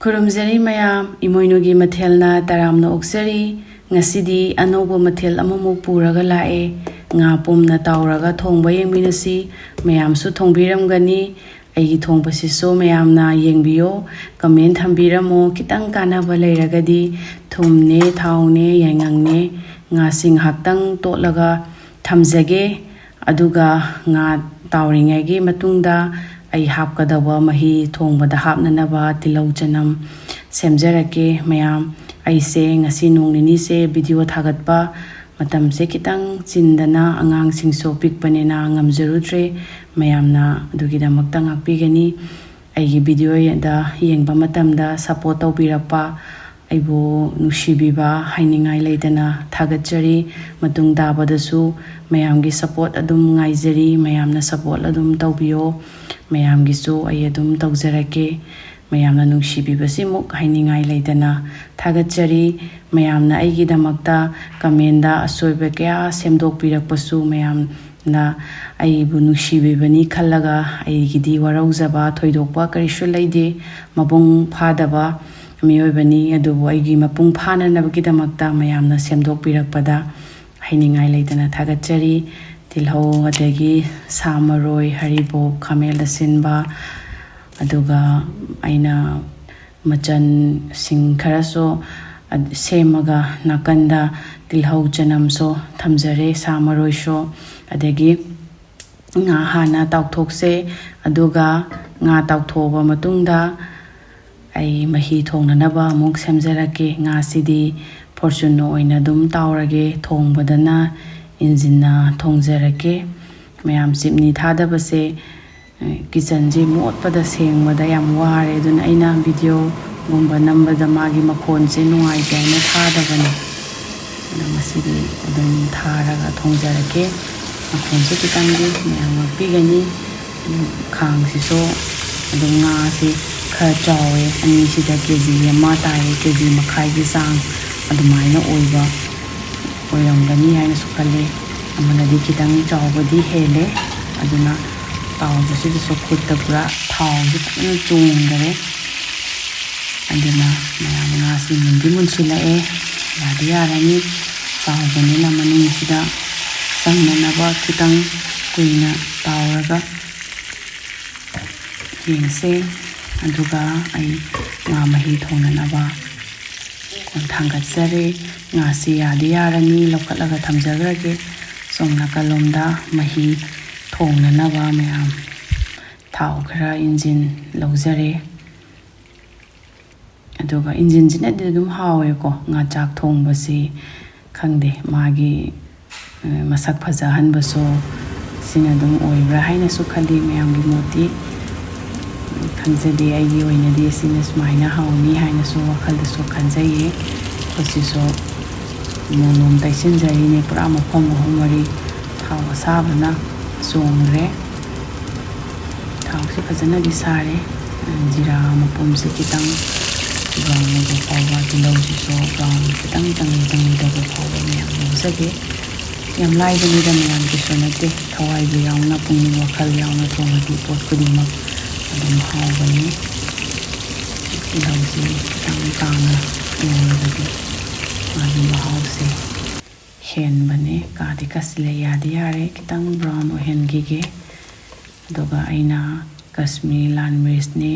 ꯈꯨꯔꯨꯝꯖꯔꯤ ꯃꯌꯥꯝ ꯏꯃꯣꯏꯅꯨꯒꯤ ꯃꯊꯦꯜꯅ ꯇꯔꯥꯝꯅ ꯑꯣꯛꯆꯔꯤ ꯉꯁꯤꯗꯤ ꯑꯅꯧꯕ ꯃꯊꯦꯜ ꯑꯃꯃꯨꯛ ꯄꯨꯔꯒ ꯂꯥꯛꯑꯦ ꯉꯥ ꯄꯨꯝꯅ ꯇꯥꯎꯔꯒ ꯊꯣꯡꯕ ꯌꯦꯡꯃꯤꯟꯅꯁꯤ ꯃꯌꯥꯝꯁꯨ ꯊꯣꯡꯕꯤꯔꯝꯒꯅꯤ ꯑꯩꯒꯤ ꯊꯣꯡꯕꯁꯤꯁꯨ ꯃꯌꯥꯝꯅ ꯌꯦꯡꯕꯤꯌꯣ ꯀꯃꯦꯟ ꯊꯝꯕꯤꯔꯝꯃꯣ ꯈꯤꯇꯪ ꯀꯥꯟꯅꯕ ꯂꯩꯔꯒꯗꯤ ꯊꯨꯝꯅꯦ ꯊꯥꯎꯅꯦ ꯌꯥꯏꯉꯪꯅꯦ ꯉꯥꯁꯤ ꯉꯥꯏꯍꯥꯛꯇꯪ ꯇꯣꯠꯂꯒ ꯊꯝꯖꯒꯦ ꯑꯗꯨꯒ ꯉꯥ ꯇꯥꯎꯔꯤꯉꯩꯒꯤ ꯃꯇꯨꯡꯗ ꯑꯩ ꯍꯥꯞꯀꯗꯕ ꯃꯍꯤ ꯊꯣꯡꯕꯗ ꯍꯥꯞꯅꯅꯕ ꯇꯤꯜꯍꯧ ꯆꯅꯝ ꯁꯦꯝꯖꯔꯛꯀꯦ ꯃꯌꯥꯝ ꯑꯩꯁꯦ ꯉꯁꯤ ꯅꯣꯡ ꯅꯤꯅꯤꯁꯦ ꯚꯤꯗꯤꯑꯣ ꯊꯥꯒꯠꯄ ꯃꯇꯝꯁꯦꯈꯤꯇꯪ ꯆꯤꯟꯗꯅ ꯑꯉꯥꯡꯁꯤꯡꯁꯨ ꯄꯤꯛꯄꯅꯤꯅ ꯉꯝꯖꯔꯨꯗ꯭ꯔꯦ ꯃꯌꯥꯝꯅ ꯑꯗꯨꯒꯤꯗꯃꯛꯇ ꯉꯥꯛꯄꯤꯒꯅꯤ ꯑꯩꯒꯤ ꯚꯤꯗꯤꯑꯣꯗ ꯌꯦꯡꯕ ꯃꯇꯝꯗ ꯁꯄꯣꯔꯠ ꯇꯧꯕꯤꯔꯛꯄ ꯑꯩꯕꯨ ꯅꯨꯡꯁꯤꯕꯤꯕ ꯍꯥꯏꯅꯤꯡꯉꯥꯏ ꯂꯩꯇꯅ ꯊꯥꯒꯠꯆꯔꯤ ꯃꯇꯨꯡ ꯇꯥꯕꯗꯁꯨ ꯃꯌꯥꯝꯒꯤ ꯁꯄꯣꯔꯠ ꯑꯗꯨꯝ ꯉꯥꯏꯖꯔꯤ ꯃꯌꯥꯝꯅ ꯁꯄꯣꯔꯠ ꯑꯗꯨم ꯇꯧꯕꯤꯌꯣ ꯃꯌꯥꯝꯒꯤꯁꯨ ꯑꯩ ꯑꯗꯨم ꯇꯧꯖꯔꯛꯀꯦ ꯃꯌꯥꯝꯅ ꯅꯨꯡꯁꯤꯕꯤꯕꯁꯤꯃꯨꯛ ꯍꯥꯏꯅꯤꯡꯉꯥই ꯂꯩꯇꯅ ꯊꯥꯒꯠꯆꯔꯤ ꯃꯌꯥꯝꯅ ꯑꯩꯒꯤꯗꯃꯛꯇ ꯀꯃꯦꯟꯗ ꯑꯁꯣꯏꯕ ꯀꯌꯥ ꯁꯦꯝꯗꯣꯛꯄꯤꯔꯛꯄꯁꯨ ꯃꯌꯥꯝꯅ ꯑꯩꯕꯨ ꯅꯨꯡꯁꯤꯕꯤꯕꯅꯤ ꯈꯜꯂꯒ ꯑꯩꯒꯤꯗꯤ ꯋꯥꯔꯧꯖꯕ ꯊꯣꯏꯗꯣꯛꯄ ꯀꯔꯤꯁꯨ ꯂꯩꯇꯦ ꯃꯄꯨꯡ ꯐꯥꯗꯕ ꯃꯤꯑꯣꯏꯕꯅꯤ ꯑꯗꯨꯕꯨ ꯑꯩꯒꯤ ꯃꯄꯨꯡ ꯐꯥꯅꯅꯕꯒꯤꯗꯃꯛꯇ ꯃꯌꯥꯝꯅ ꯁꯦꯝꯗꯣꯛꯄꯤꯔꯛꯄꯗ ꯍꯥꯏꯅꯤꯡꯉꯥꯏ ꯂꯩꯇꯅ ꯊꯥꯒꯠꯆꯔꯤ ꯇꯤꯜꯍꯧ ꯑꯗꯒꯤ ꯁꯥ ꯃꯔꯣꯏ ꯍꯔꯤꯕꯣꯞ ꯈꯥꯃꯦꯟ ꯑꯁꯤꯟꯕ ꯑꯗꯨꯒ ꯑꯩꯅ ꯃꯆꯜꯁꯤꯡ ꯈꯔꯁꯨ ꯁꯦꯝꯃꯒ ꯅꯥꯀꯟꯗ ꯇꯤꯜꯍꯧ ꯆꯅꯝꯁꯨ ꯊꯝꯖꯔꯦ ꯁꯥ ꯃꯔꯣꯏꯁꯨ ꯑꯗꯒꯤ ꯉꯥ ꯍꯥꯟꯅ ꯇꯥꯎꯊꯣꯛꯁꯦ ꯑꯗꯨꯒ ꯉꯥ ꯇꯥꯎꯊꯣꯛꯑꯕ ꯃꯇꯨꯡꯗ ꯑꯩ ꯃꯍꯤ ꯊꯣꯡꯅꯅꯕ ꯑꯃꯨꯛ ꯁꯦꯝꯖꯔꯛꯀꯦ ꯉꯥꯁꯤꯗꯤ ꯐꯣꯔꯆꯨꯟꯅ ꯑꯣꯏꯅ ꯑꯗꯨꯝ ꯇꯥꯎꯔꯒꯦ ꯊꯣꯡꯕꯗꯅ ꯏꯟꯖꯤꯟꯅ ꯊꯣꯡꯖꯔꯛꯀꯦ ꯃꯌꯥꯝ ꯆꯤꯞꯅꯤ ꯊꯥꯗꯕꯁꯦ ꯀꯤꯆꯟꯁꯦ ꯃꯣꯠꯄꯗ ꯁꯦꯡꯕꯗ ꯌꯥꯝ ꯋꯥꯔꯦ ꯑꯗꯨꯅ ꯑꯩꯅ ꯚꯤꯗꯤꯑꯣꯒꯨꯝꯕ ꯅꯝꯕꯗ ꯃꯥꯒꯤ ꯃꯈꯣꯟꯁꯦ ꯅꯨꯡꯉꯥꯏꯇꯦ ꯍꯥꯏꯅ ꯊꯥꯗꯕꯅꯦ ꯑꯗꯣ ꯉꯁꯤꯗꯤ ꯑꯗꯨꯝ ꯊꯥꯔꯒ ꯊꯣꯡꯖꯔꯛꯀꯦ ꯃꯈꯣꯟꯁꯦ ꯈꯤꯇꯪꯗꯤ ꯃꯌꯥꯝ ꯉꯥꯛꯄꯤꯒꯅꯤ ꯈꯥꯡꯁꯤꯁꯨ ꯑꯗꯨꯝ ꯉꯥꯁꯤ ꯈꯔ ꯆꯥꯎꯋꯦ ꯑꯅꯤꯁꯤꯗ KG 1 ꯇꯥꯏꯌꯦ KG 1.5ꯒꯤ ꯆꯥꯡ ꯑꯗꯨꯃꯥꯏꯅ ꯑꯣꯏꯔꯝꯒꯅꯤ ꯍꯥꯏꯅꯁꯨ ꯈꯜꯂꯦ ꯑꯃꯅꯗꯤ ꯈꯤꯇꯪ ꯆꯥꯎꯕꯗꯤ ꯍꯦꯜꯂꯦ ꯑꯗꯨꯅ ꯇꯥꯎꯕꯁꯤꯗꯁꯨ ꯈꯨꯠꯇ ꯄꯨꯔا ꯊꯥꯎꯁꯤ ꯐꯖꯅ ꯆꯣꯡꯈꯔꯦ ꯑꯗꯨꯅ ꯃꯌꯥꯝ ꯉꯥꯁꯤ ꯃꯨꯟꯗꯤ ꯃꯨꯟꯁꯤꯜꯂꯛꯑꯦ ꯌꯥꯗꯤ ꯌꯥꯔꯅꯤ ꯆꯥꯎꯕꯅꯤꯅ ꯃꯅꯨꯡꯁꯤꯗ ꯆꯪꯅꯅꯕ ꯈꯤꯇꯪ ꯀꯨꯏꯅ ꯇꯥꯎꯔꯒ ꯌꯦꯡꯁꯦ ꯑꯗꯨꯒ ꯑꯩ ꯉꯥ ꯃꯍꯤ ꯊꯣꯡꯅꯅꯕ ꯀꯣꯟ ꯊꯥꯡꯒꯠꯆꯔꯦ ꯉꯥꯁꯤ ꯌꯥꯗꯤ ꯌꯥꯔꯅꯤ ꯂꯧꯈꯠꯂꯒ ꯊꯝꯖꯈ꯭ꯔꯒꯦ ꯁꯣꯝ ꯅꯥꯀꯜꯂꯣꯝꯗ ꯃꯍꯤ ꯊꯣꯡꯅꯅꯕ ꯃꯌꯥꯝ ꯊꯥꯎ ꯈꯔ ꯏꯟꯖꯤꯟ ꯂꯧꯖꯔꯦ ꯑꯗꯨꯒ ꯏꯟꯖꯤꯟꯁꯤꯅꯗꯤ ꯑꯗꯨꯝ ꯍꯥꯎꯋꯦꯀꯣ ꯉꯥ ꯆꯥꯛ ꯊꯣꯡꯕꯁꯤ ꯈꯪꯗꯦ ꯃꯥꯒꯤ ꯃꯁꯛ ꯐꯖꯍꯟꯕꯁꯨ ꯁꯤꯅ ꯑꯗꯨꯝ ꯑꯣꯏꯕ꯭ꯔꯥ ꯍꯥꯏꯅꯁꯨ ꯈꯜꯂꯤ ꯃꯌꯥꯝꯒꯤ ꯃꯣꯠꯇꯤ ꯈꯪꯖꯗꯦ ꯑꯩꯒꯤ ꯑꯣꯏꯅꯗꯤ ꯁꯤꯅ ꯁꯨꯃꯥꯏꯅ ꯍꯥꯎꯅꯤ ꯍꯥꯏꯅꯁꯨ ꯋꯥꯈꯜꯗꯁꯨ ꯈꯟꯖꯩꯌꯦ ꯈꯨꯠꯁꯤꯁꯨ ꯃꯣꯂꯣꯝ ꯇꯩꯁꯤꯟꯖꯔꯤꯅꯦ ꯄꯨꯔꯥ ꯃꯐꯝ 3-4 ꯊꯥꯎ ꯑꯁꯥꯕꯅ ꯆꯣꯡꯈ꯭ꯔꯦ ꯊꯥꯎꯁꯤ ꯐꯖꯅꯗꯤ ꯁꯥꯔꯦ ꯖꯤꯔꯥ ꯃꯄꯨꯝꯁꯤ ꯈꯤꯇꯪ ꯕ꯭ꯔꯥꯎꯟ ꯑꯣꯏꯕ ꯐꯥꯎꯕ ꯇꯤꯜꯍꯧꯁꯤꯁꯨ ꯕ꯭ꯔꯥꯎꯟ ꯈꯤꯇꯪ ꯇꯧꯕ ꯐꯥꯎꯕ ꯃꯌꯥꯝ ꯂꯧꯖꯒꯦ ꯌꯥꯝ ꯂꯥꯏꯕꯅꯤꯗ ꯃꯌꯥꯝꯒꯤꯁꯨ ꯅꯠꯇꯦ ꯊꯋꯥꯏꯕꯨ ꯌꯥꯎꯅ ꯄꯨꯛꯅꯤꯡ ꯋꯥꯈꯜ ꯌꯥꯎꯅ ꯊꯣꯡꯉꯗꯤ ꯄꯣꯠ ꯈꯨꯗꯤꯡꯃꯛ ꯑꯗꯨꯝ ꯍꯥꯎꯕꯅꯤ ꯇꯤꯜꯍꯧꯁꯤ ꯈꯤꯇꯪ ꯇꯥꯡꯅ ꯉꯧꯔꯒꯗꯤ ꯃꯥꯒꯤ ꯃꯍꯥꯎꯁꯦ ꯍꯦꯟꯕꯅꯦ ꯀꯥꯗꯤ ꯀꯁꯤꯜꯂꯦ ꯌꯥꯗꯤ ꯌꯥꯔꯦ ꯈꯤꯇꯪ ꯕ꯭ꯔꯥꯎꯟ ꯑꯣꯏꯍꯟꯈꯤꯒꯦ ꯑꯗꯨꯒ ꯑꯩꯅ ꯀꯥꯁꯃꯤꯔꯤ ꯂꯥꯜ ꯃꯤꯔꯆꯅꯦ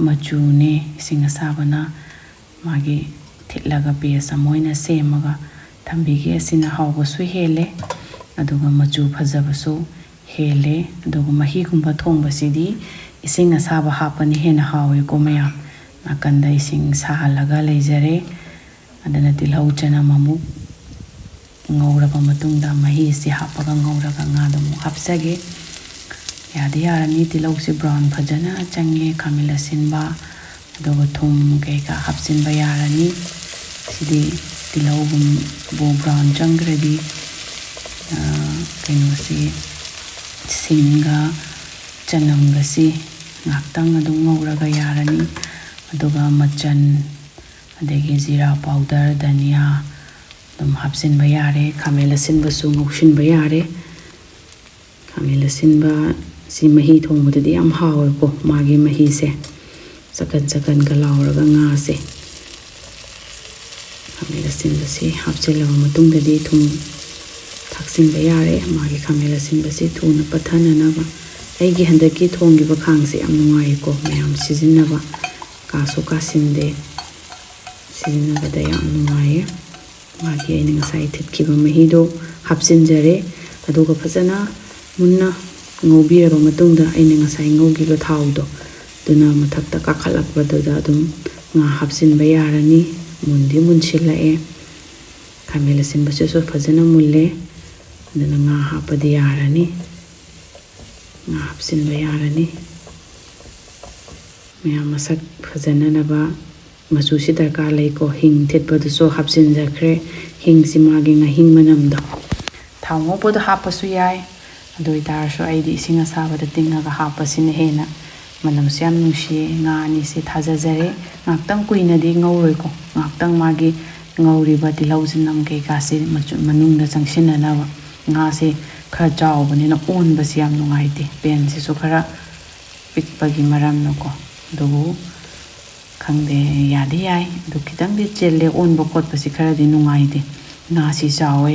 ꯃꯆꯨꯅꯦ ꯏꯁꯤꯡ ꯑꯁꯥꯕꯅ ꯃꯥꯒꯤ ꯊꯤꯠꯂꯒ ꯄꯦꯁ ꯑꯃ ꯑꯣꯏꯅ ꯁꯦꯝꯃꯒ ꯊꯝꯕꯤꯒꯦ ꯑꯁꯤꯅ ꯍꯥꯎꯕꯁꯨ ꯍꯦꯜꯂꯦ ꯑꯗꯨꯒ ꯃꯆꯨ ꯐꯖꯕꯁꯨ ꯍꯦꯜꯂꯦ ꯑꯗꯨꯒ ꯃꯍꯤꯒꯨꯝꯕ ꯊꯣꯡꯕꯁꯤꯗꯤ ꯏꯁꯤꯡ ꯑꯁꯥꯕ ꯍꯥꯞꯄꯅ ꯍꯦꯟꯅ ꯍꯥꯎꯋꯦꯀꯣ ꯃꯌꯥꯝ ꯅꯥꯀꯟꯗ ꯏꯁꯤꯡ ꯁꯥꯍꯜꯂꯒ ꯂꯩꯖꯔꯦ ꯑꯗꯨꯅ ꯇꯤꯜꯍꯧ ꯆꯅꯝ ꯑꯃꯨꯛ ꯉꯧꯔꯕ ꯃꯇꯨꯡꯗ ꯃꯍꯤꯁꯤ ꯍꯥꯞꯄꯒ ꯉꯧꯔꯒ ꯉꯥꯗꯣ ꯑꯃꯨꯛ ꯍꯥꯞꯆꯒꯦ ꯌꯥꯗꯤ ꯌꯥꯔꯅꯤ ꯇꯤꯜꯍꯧꯁꯤ ꯕ꯭ꯔꯥꯎꯟ ꯐꯖꯅ ꯆꯪꯉꯦ ꯈꯥꯃꯦꯟ ꯑꯁꯤꯟꯕ ꯑꯗꯨꯒ ꯊꯨꯝ ꯀꯩꯀꯥ ꯍꯥꯞꯆꯤꯟꯕ ꯌꯥꯔꯅꯤ ꯁꯤꯗꯤ ꯇꯤꯜꯍꯧꯒꯨꯝꯕꯨ ꯕ꯭ꯔꯥꯎꯟ ꯆꯪꯈ꯭ꯔꯗꯤ ꯀꯩꯅꯣꯁꯤ ꯁꯤꯡꯒ ꯆꯅꯝꯒꯁꯤ ꯉꯥꯛꯇꯪ ꯑꯗꯨꯝ ꯉꯧꯔꯒ ꯌꯥꯔꯅꯤ ꯑꯗꯨꯒ ꯃꯆꯜ ꯑꯗꯒꯤ ꯖꯤꯔꯥ ꯄꯥꯎꯗꯔ ꯙꯅꯤꯌꯥ ꯑꯗꯨꯝ ꯍꯥꯞꯆꯤꯟꯕ ꯌꯥꯔꯦ ꯈꯥꯃꯦꯟ ꯑꯁꯤꯟꯕꯁꯨ ꯉꯧꯁꯤꯟꯕ ꯌꯥꯔꯦ ꯈꯥꯃꯦꯟ ꯑꯁꯤꯟꯕ ꯁꯤ ꯃꯍꯤ ꯊꯣꯡꯕꯗꯗꯤ ꯌꯥꯝ ꯍꯥꯎꯋꯦꯀꯣ ꯃꯥꯒꯤ ꯃꯍꯤꯁꯦ ꯆꯀꯟ lauraga ngase khamel asinbasi hapchilaba matungdadi thum thaksinba yare magi khamel asinbasi thuna pathananaba aigi handaki thongiba khangse yam nungai ko mayam sijinnaba kasu kasinde sijinnabada yam nungai magi aina ngasai thitkiba mahido hapchinjare aduga phajana munna ngobiraba matungda aina ngasai ngogiba thaudo duna mathakta kakhalakbadada adum nga hapsinba yarani mundi munchilae khamel asinbasi so phajana mulle duna nga hapadi yarani nga hapsinba yarani mayam masak phajana naba machu si darkar leiko hing thitbadu so hapsin jakre hing simagi nga hing manamdo thangmo bod hapasu yai adoi dar so aidi singa sabada tinga ga hapasine hena manam siam nushi nga ni se thajajare ngaktang kuina di ngauroi ko ngaktang magi ngauri ba dilaujin nam ke ka se manung da changsin na ba nga se khara jaw bani na on ba siam nungai te pen se so khara pikpagi maram no ko do khangde yadi ai do kitang di chelle on ba kot pasi khara di nungai te nga si jawe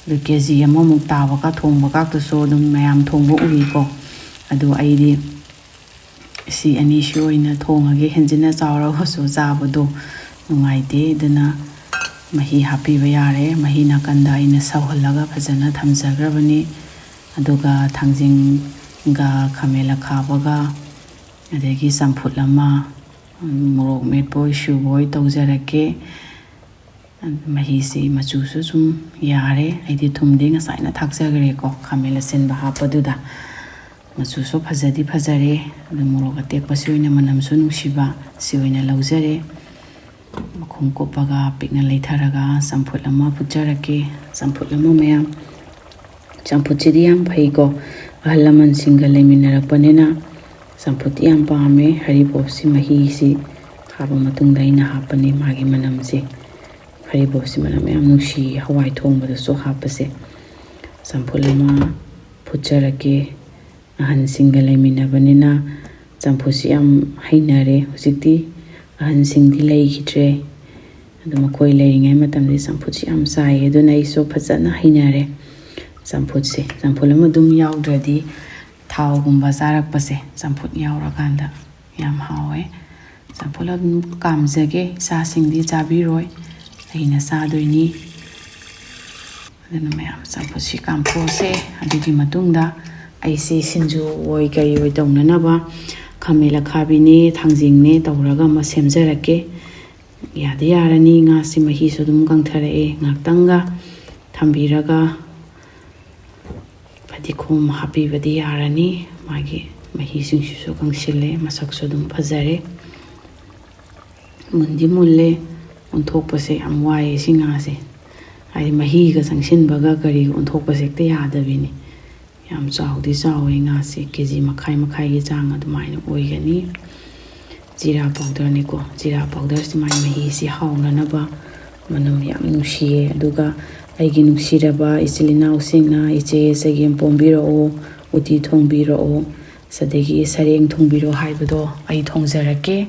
do keji ama muk ta ba ka thongba ka to so dum mayam thongbo ui ko adu ai di si ani shoina thongage henjina chawra so jabado nungai te dana mahi happy ba yare mahi nakanda ina sawhalaga phajana thamjagrabani aduga thangjing ga khamela khabaga adegi samphut lama morok met boy shu boy tawjarake mahi si machu su sum yare aidi thumdi nga saina thakjagre ko khamela sin ba hapaduda machu so phajadi phajare morok atek pasi oina manam su nungsiba si oina laujare makhum kopaga pikna leitharaga samphut lama putjarake samphut lama mayam samphut chidi yam phai ko ahalaman singa leminarakpanena samphut yam pame haribop si mahi si khaba matungda ina hapani magi manam si haribop si manam yam nushi hawai thongbada so hapase samphut lama putjarake ahan singa leminabanena samphut si yam hainare hujikti ahan singdi leikhidre adu makoi leiringai matamdi samphut si yam sai aduna iso phajana hainare samphut lama dum yaudradhi thau gumba zarakpase samphut yauraganda yam hawe samphut adum kamjage sa singdi jabiroi aina sadoini aduna mayam samphut si kampose adugi matungda aise sinju oi kari oi taunanaba khamela khabine thangjingne tawraga ma semjarake yadi yarani nga si mahi so dum gangtharae ngaktanga thambiraga phadikhom happy badi yarani magi mahi singsu so gangsile masak so dum phajare mundi mulle onthokpase amwai singa se ai mahi ga sangsin baga kari onthokpase te yadabini yam chawdi chawe nga se keji makhai gi chang adumaina oigani jira powder ni ko jira powder si mai mahi si hauna na ba manam yam nushi aduga aigi nuksiraba ichilina usingna iche segem pombiro o uti thongbiro o sadegi sareng thongbiro haibado ai thongjarake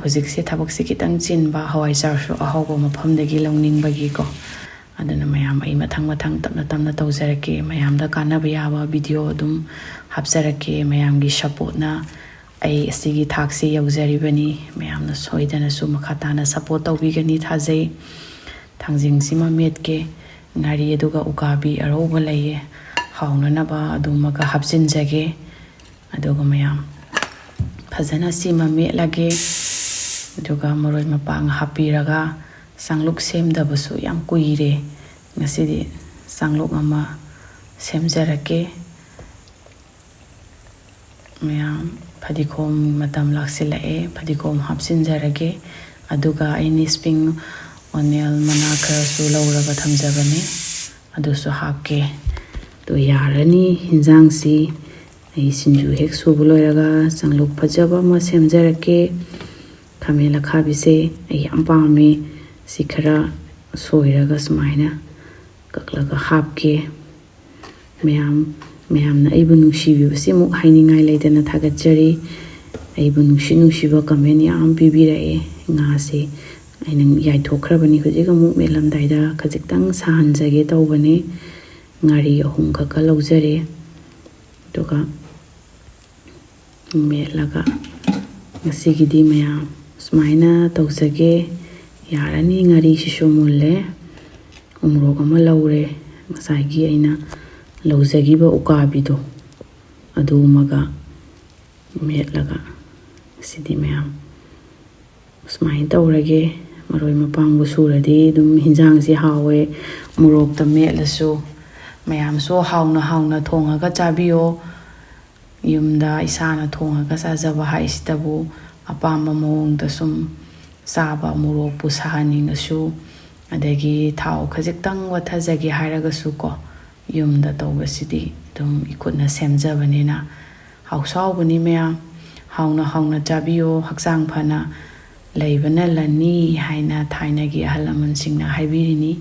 hojik se thabak se kitang chinba hawai char so ahawba maphamdagi longningbagi ko adana mayam ai mathang tamna tawjarake mayam da kanaba yaba video dum hapjarake mayam gi support na ai asigi thakse yaujaribani mayam na soidana su makhatana support tawbigani thajai thangjing sima metke ngari aduga ukabi aroba laye haunanaba adumaga hapjinjage aduga mayam phajana sima metlage aduga moroi mapang hapiraga sangluk semdabasu yam kuire ngasidi sangluk ama semjarake mayam phadikhom matam laksilae phadikhom hapsinjarage aduga aini spring onion manaka su lauraga thamjabani adusu hapke to yarani hinjang si ai sinju hek su buloiraga sangluk phajaba ma semjarake khamela khabise ai yam pame sikhara soiraga smaina kaklaga hapke mayam na aibu nungsibi basi muk hainingai leidana thagatjari ꯑꯩꯕꯨ ꯅꯨꯡꯁꯤꯕ ꯀꯃꯦꯟ ꯌꯥꯝ ꯄꯤꯕꯤꯔꯛꯑꯦ꯫ ꯉꯥꯁꯦ ꯑꯩꯅ ꯌꯥꯏꯊꯣꯛꯈ꯭ꯔꯕꯅꯤ, ꯍꯧꯖꯤꯛ ꯑꯃꯨꯛ ꯃꯦꯠꯂꯝꯗꯥꯏꯗ ꯈꯖꯤꯛꯇꯪ ꯁꯥꯍꯟꯖꯒꯦ ꯇꯧꯕꯅꯤ꯫ ꯉꯥꯔꯤ 3 ꯈꯛꯀ ꯂꯧꯖꯔꯦ, ꯑꯗꯨꯒ ꯃꯦꯠꯂꯒ ꯉꯁꯤꯒꯤꯗꯤ ꯃꯌꯥꯝ ꯁꯨꯃꯥꯏꯅ ꯇꯧꯖꯒꯦ꯫ ꯌꯥꯔꯅꯤ, ꯉꯥꯔꯤꯁꯤꯁꯨ ꯃꯨꯜꯂꯦ꯫ ꯎꯃꯣꯔꯣꯛ ꯑꯃ ꯂꯧꯔꯦ, ꯉꯁꯥꯏꯒꯤ ꯑꯩꯅ ꯂꯧꯖꯈꯤꯕ ꯎꯀꯥꯕꯤꯗꯣ ꯑꯗꯨꯃꯒ ꯃꯦꯠꯂꯒ ꯉꯁꯤꯗꯤ ꯃꯌꯥꯝ ꯁꯨꯃꯥꯏꯅ ꯇꯧꯔꯒꯦ꯫ ꯃꯔꯣꯏ ꯃꯄꯥꯡꯕꯨ ꯁꯨꯔꯗꯤ ꯑꯗꯨꯝ ꯍꯤꯟꯖꯥꯡꯁꯤ ꯍꯥꯎꯋꯦ꯫ ꯃꯣꯔꯣꯛꯇ ꯃꯦꯠꯂꯁꯨ ꯃꯌꯥꯝꯁꯨ ꯍꯥꯎꯅ ꯊꯣꯡꯉꯒ ꯆꯥꯕꯤꯌꯣ꯫ ꯌꯨꯝꯗ ꯏꯁꯥꯅ ꯊꯣꯡꯉꯒ ꯆꯥꯖꯕ ꯍꯥꯏꯁꯤꯗꯕꯨ ꯑꯄꯥꯝꯕ ꯃꯑꯣꯡꯗ ꯁꯨꯝ ꯆꯥꯕ, ꯃꯣꯔꯣꯛꯄꯨ ꯁꯥꯍꯟꯅꯤꯡꯉꯁꯨ, ꯑꯗꯒꯤ ꯊꯥꯎ ꯈꯖꯤꯛꯇꯪ ꯋꯥꯠꯊꯖꯒꯦ ꯍꯥꯏꯔꯒꯁꯨ ꯀꯣ, ꯌꯨꯝꯗ ꯇꯧꯕꯁꯤꯗꯤ ꯑꯗꯨꯝ ꯏꯈꯨꯠꯅ ꯁꯦꯝꯖꯕꯅꯤꯅ ꯍꯥꯎꯁꯨ ꯍꯥꯎꯕꯅꯤ꯫ ꯃꯌꯥꯝ ꯍꯥꯎꯅ ꯆꯥꯕꯤꯌꯣ, ꯍꯛꯆꯥꯡ ꯐꯅ ꯂꯩꯕꯅ ꯂꯟꯅꯤ ꯍꯥꯏꯅ ꯊꯥꯏꯅꯒꯤ ꯑꯍꯜ ꯂꯃꯟꯁꯤꯡꯅ ꯍꯥꯏꯕꯤꯔꯤꯅꯤ꯫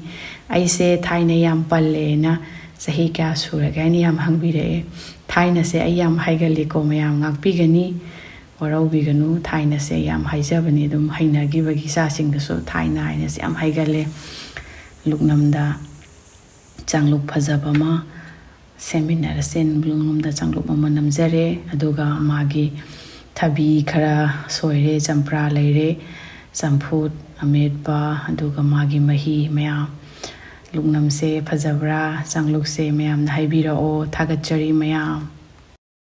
ꯑꯩꯁꯦ ꯊꯥꯏꯅ ꯌꯥꯝ ꯄꯜꯂꯦꯅ ꯆꯍꯤ ꯀꯌꯥ ꯁꯨꯔꯒꯦ ꯍꯥꯏꯅ ꯌꯥꯝ ꯍꯪꯕꯤꯔꯛꯑꯦ꯫ ꯊꯥꯏꯅꯁꯦ ꯑꯩ ꯌꯥꯝ ꯍꯥꯏꯒꯜꯂꯤꯀꯣ, ꯃꯌꯥꯝ ꯉꯥꯛꯄꯤꯒꯅꯤ, ꯋꯥꯔꯧꯕꯤꯒꯅꯨ꯫ ꯊꯥꯏꯅꯁꯦ ꯌꯥꯝ ꯍꯥꯏꯖꯕꯅꯤ, ꯑꯗꯨꯝ ꯍꯩꯅꯈꯤꯕꯒꯤ ꯏꯆꯥꯁꯤꯡꯗꯁꯨ ꯊꯥꯏꯅ ꯍꯥꯏꯅꯁꯦ ꯌꯥꯝ ꯍꯥꯏꯒꯜꯂꯦ꯫ ꯂꯨꯛꯅꯝꯗ ꯆꯥꯡꯂꯨꯞ ꯐꯖꯕ ꯑꯃ ꯁꯦꯝꯃꯤꯟꯅꯔꯁꯦ꯫ ꯂꯨꯛꯅꯝꯗ ꯆꯥꯡꯂꯨꯞ ꯑꯃ ꯅꯝꯖꯔꯦ, ꯑꯗꯨꯒ ꯃꯥꯒꯤ ꯊꯕꯤ ꯈꯔ ꯁꯣꯏꯔꯦ, ꯆꯝꯄ꯭ꯔꯥ ꯂꯩꯔꯦ, ꯆꯝꯐꯨꯠ ꯑꯃꯦꯠꯄ, ꯑꯗꯨꯒ ꯃꯥꯒꯤ ꯃꯍꯤ ꯃꯌꯥꯝ꯫ ꯂꯨꯛꯅꯝꯁꯦ ꯐꯖꯕ꯭ꯔꯥ, ꯆꯥꯡꯂꯨꯛꯁꯦ ꯃꯌꯥꯝꯅ ꯍꯥꯏꯕꯤꯔꯛꯑꯣ, ꯊꯥꯒꯠꯆꯔꯤ ꯃꯌꯥꯝ꯫